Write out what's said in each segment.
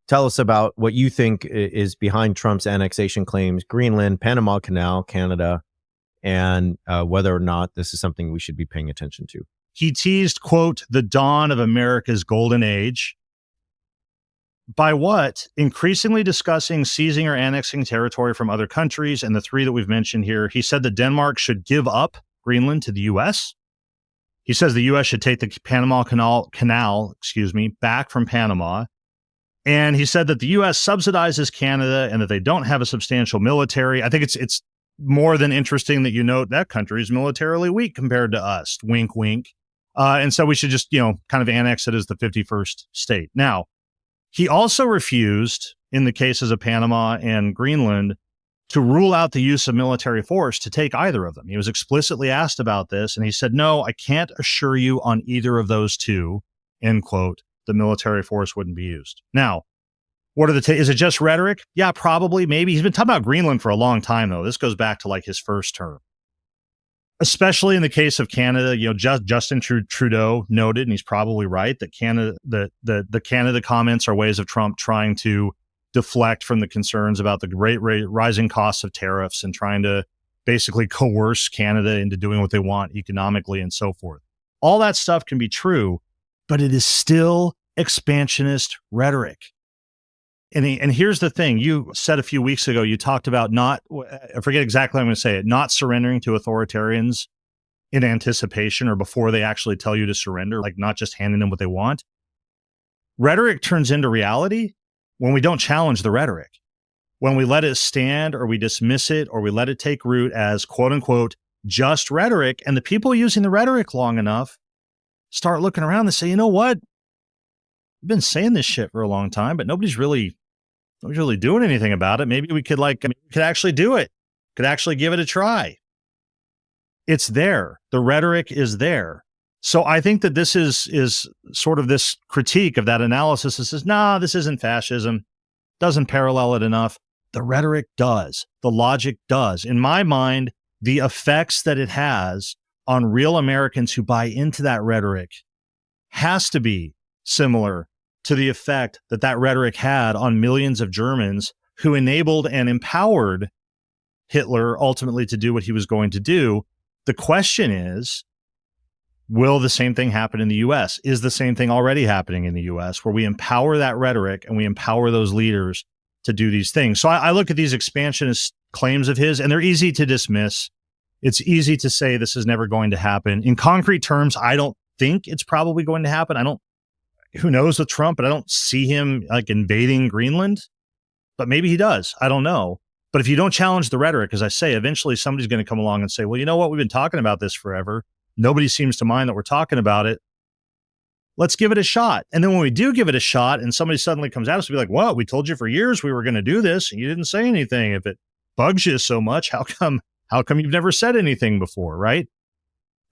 tell us about what you think is behind Trump's annexation claims, Greenland, Panama Canal, Canada, and whether or not this is something we should be paying attention to. He teased, quote, the dawn of America's golden age. By what? Increasingly discussing seizing or annexing territory from other countries, and the three that we've mentioned here. He said that Denmark should give up Greenland to the U.S. He says the U.S. should take the Panama Canal, back from Panama. And he said that the U.S. subsidizes Canada and that they don't have a substantial military. I think it's more than interesting that you note that country is militarily weak compared to us. Wink, wink. And so we should just, kind of annex it as the 51st state. Now, he also refused, in the cases of Panama and Greenland, to rule out the use of military force to take either of them. He was explicitly asked about this, and he said, no, I can't assure you on either of those two, end quote, the military force wouldn't be used. Now, what are is it just rhetoric? Yeah, probably, maybe. He's been talking about Greenland for a long time, though. This goes back to like his first term. Especially in the case of Canada, Justin Trudeau noted, and he's probably right, that the Canada comments are ways of Trump trying to deflect from the concerns about the rising costs of tariffs and trying to basically coerce Canada into doing what they want economically and so forth. All that stuff can be true, but it is still expansionist rhetoric. And here's the thing. You said a few weeks ago, you talked about I forget exactly how I'm going to say it, not surrendering to authoritarians in anticipation or before they actually tell you to surrender, like not just handing them what they want. Rhetoric turns into reality when we don't challenge the rhetoric, when we let it stand or we dismiss it or we let it take root as quote unquote, just rhetoric. And the people using the rhetoric long enough start looking around and say, you know what? We've been saying this shit for a long time, but nobody's really doing anything about it. Maybe we could could actually do it. Could actually give it a try. It's there. The rhetoric is there. So I think that this is sort of this critique of that analysis that says, nah, this isn't fascism. Doesn't parallel it enough. The rhetoric does. The logic does. In my mind, the effects that it has on real Americans who buy into that rhetoric has to be similar to the effect that rhetoric had on millions of Germans who enabled and empowered Hitler ultimately to do what he was going to do. The question is, will the same thing happen in the U.S.? Is the same thing already happening in the U.S., where we empower that rhetoric and we empower those leaders to do these things? So I look at these expansionist claims of his, and they're easy to dismiss. It's easy to say this is never going to happen. In concrete terms, I don't think it's probably going to happen. Who knows with Trump, but I don't see him like invading Greenland. But maybe he does. I don't know. But if you don't challenge the rhetoric, as I say, eventually somebody's going to come along and say, well, you know what? We've been talking about this forever. Nobody seems to mind that we're talking about it. Let's give it a shot. And then when we do give it a shot and somebody suddenly comes at us and be like, well, we told you for years we were going to do this and you didn't say anything. If it bugs you so much, how come you've never said anything before, right?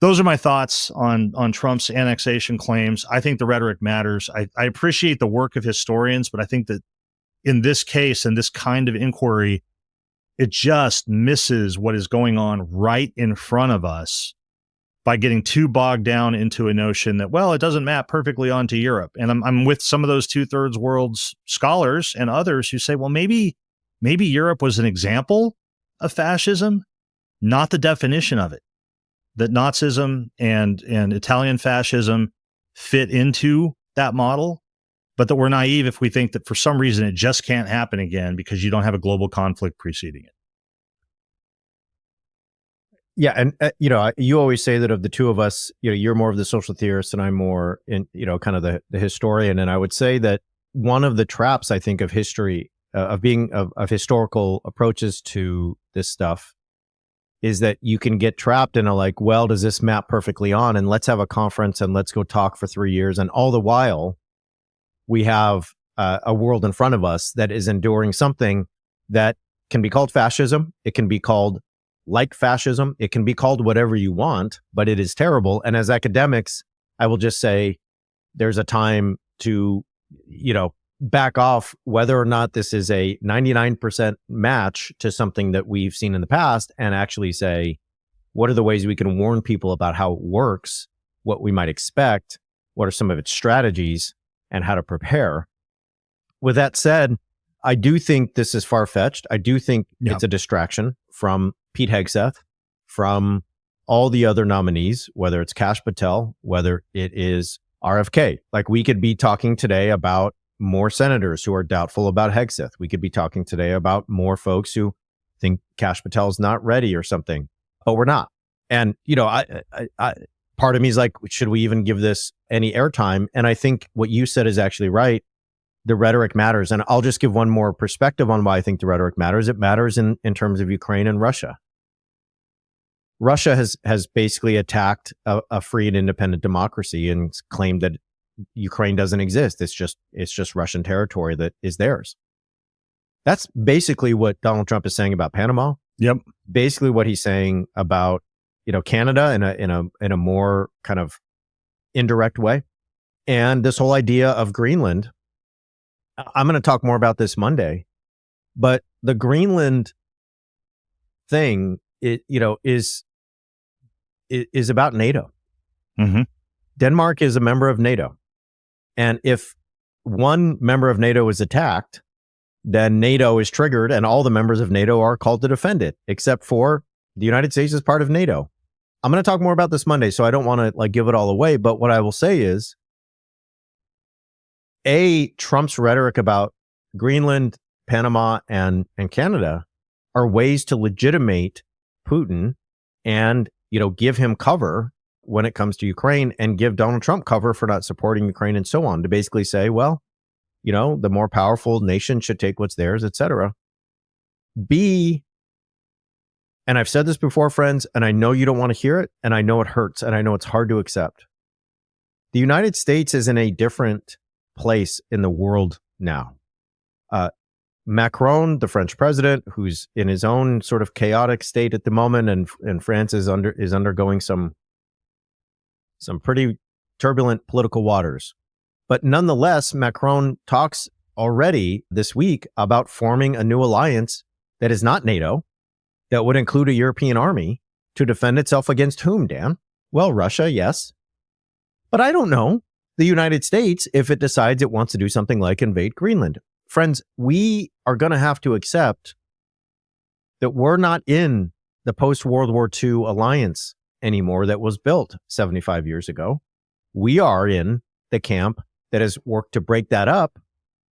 Those are my thoughts on Trump's annexation claims. I think the rhetoric matters. I appreciate the work of historians, but I think that in this case and this kind of inquiry, it just misses what is going on right in front of us by getting too bogged down into a notion that, well, it doesn't map perfectly onto Europe. And I'm with some of those 2/3 world's scholars and others who say, well, maybe Europe was an example of fascism, not the definition of it. That Nazism and Italian fascism fit into that model, but that we're naive if we think that for some reason it just can't happen again because you don't have a global conflict preceding it. Yeah, and you always say that of the two of us, you're more of the social theorist and I'm more in, kind of the historian. And I would say that one of the traps, I think, of history, of historical approaches to this stuff, is that you can get trapped in a like, well, does this map perfectly on? And let's have a conference and let's go talk for 3 years. And all the while, we have a world in front of us that is enduring something that can be called fascism. It can be called like fascism. It can be called whatever you want, but it is terrible. And as academics, I will just say there's a time to, back off whether or not this is a 99% match to something that we've seen in the past and actually say, what are the ways we can warn people about how it works, what we might expect, what are some of its strategies, and how to prepare. with that said, I do think this is far-fetched. I do think Yeah. it's a distraction from Pete Hegseth, from all the other nominees, whether it's Kash Patel, whether it is RFK. Like, we could be talking today about more senators who are doubtful about Hegseth. We could be talking today about more folks who think Kash Patel is not ready or something, but we're not. And, you know, I part of me is like, should we even give this any airtime? And I think what you said is actually right. The rhetoric matters. And I'll just give one more perspective on why I think the rhetoric matters. It matters in terms of Ukraine and Russia. Russia has basically attacked a free and independent democracy and claimed that Ukraine doesn't exist. It's just Russian territory that is theirs. That's basically what Donald Trump is saying about Panama. Yep. Basically what he's saying about, you know, Canada in a more kind of indirect way. And this whole idea of Greenland, I'm going to talk more about this Monday, but the Greenland thing, is about NATO. Mm-hmm. Denmark is a member of NATO. And if one member of NATO is attacked, then NATO is triggered and all the members of NATO are called to defend it, except for the United States is part of NATO. I'm going to talk more about this Monday, so I don't want to give it all away. But what I will say is, Trump's rhetoric about Greenland, Panama, and Canada are ways to legitimate Putin and, give him cover when it comes to Ukraine, and give Donald Trump cover for not supporting Ukraine and so on, to basically say, well, the more powerful nation should take what's theirs, etc. B, and I've said this before, friends, and I know you don't want to hear it, and I know it hurts, and I know it's hard to accept. The United States is in a different place in the world now. Macron, the French president, who's in his own sort of chaotic state at the moment, and France is undergoing some pretty turbulent political waters. But nonetheless, Macron talks already this week about forming a new alliance that is not NATO, that would include a European army to defend itself against whom, Dan? Well, Russia, yes. But I don't know the United States if it decides it wants to do something like invade Greenland. Friends, we are going to have to accept that we're not in the post-World War II alliance anymore that was built 75 years ago. We are in the camp that has worked to break that up.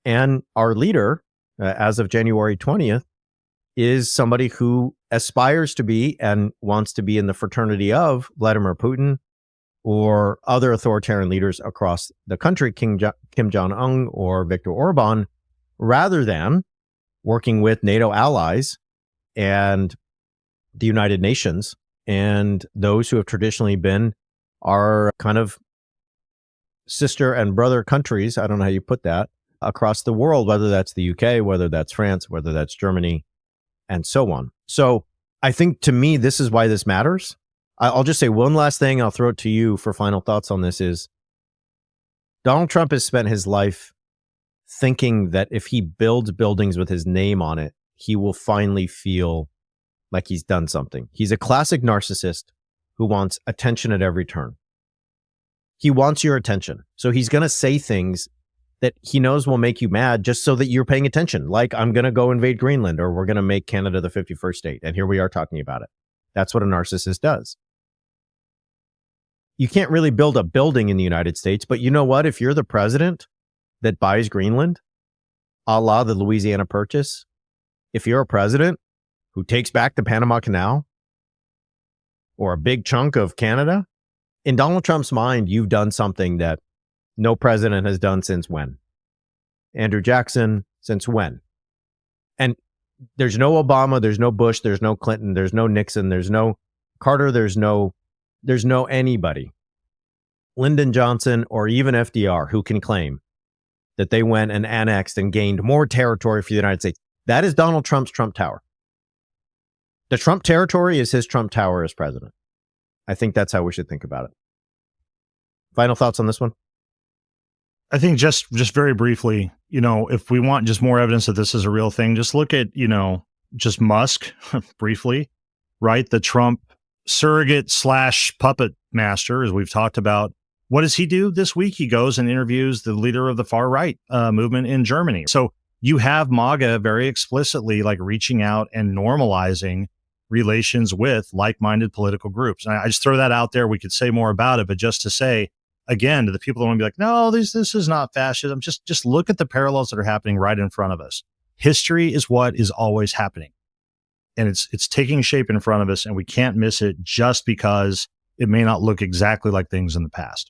And our leader, as of January 20th, is somebody who aspires to be and wants to be in the fraternity of Vladimir Putin or other authoritarian leaders across the country, Kim Jong-un or Viktor Orban, rather than working with NATO allies and the United Nations and those who have traditionally been our kind of sister and brother countries, I don't know how you put that, across the world, whether that's the UK, whether that's France, whether that's Germany, and so on. So I think, to me, this is why this matters. I'll just say one last thing. I'll throw it to you for final thoughts on this is Donald Trump has spent his life thinking that if he builds buildings with his name on it, he will finally feel like he's done something. He's a classic narcissist who wants attention at every turn. He wants your attention. So he's going to say things that he knows will make you mad just so that you're paying attention. Like, I'm going to go invade Greenland, or we're going to make Canada the 51st state. And here we are talking about it. That's what a narcissist does. You can't really build a building in the United States, but you know what? If you're the president that buys Greenland, a la the Louisiana Purchase, if you're a president who takes back the Panama Canal or a big chunk of Canada, in Donald Trump's mind, you've done something that no president has done since when? Andrew Jackson, since when? And there's no Obama, there's no Bush, there's no Clinton, there's no Nixon, there's no Carter, there's no anybody, Lyndon Johnson or even FDR, who can claim that they went and annexed and gained more territory for the United States. That is Donald Trump's Trump Tower. The Trump territory is his Trump Tower as president. I think that's how we should think about it. Final thoughts on this one? I think just very briefly, if we want just more evidence that this is a real thing, just look at, just Musk briefly, right? The Trump surrogate / puppet master, as we've talked about, What does he do this week? He goes and interviews the leader of the far right movement in Germany. So you have MAGA very explicitly like reaching out and normalizing relations with like-minded political groups. And I just throw that out there. We could say more about it, but just to say, again, to the people that want to be like, no, this is not fascism. Just look at the parallels that are happening right in front of us. History is what is always happening. And it's taking shape in front of us, and we can't miss it just because it may not look exactly like things in the past.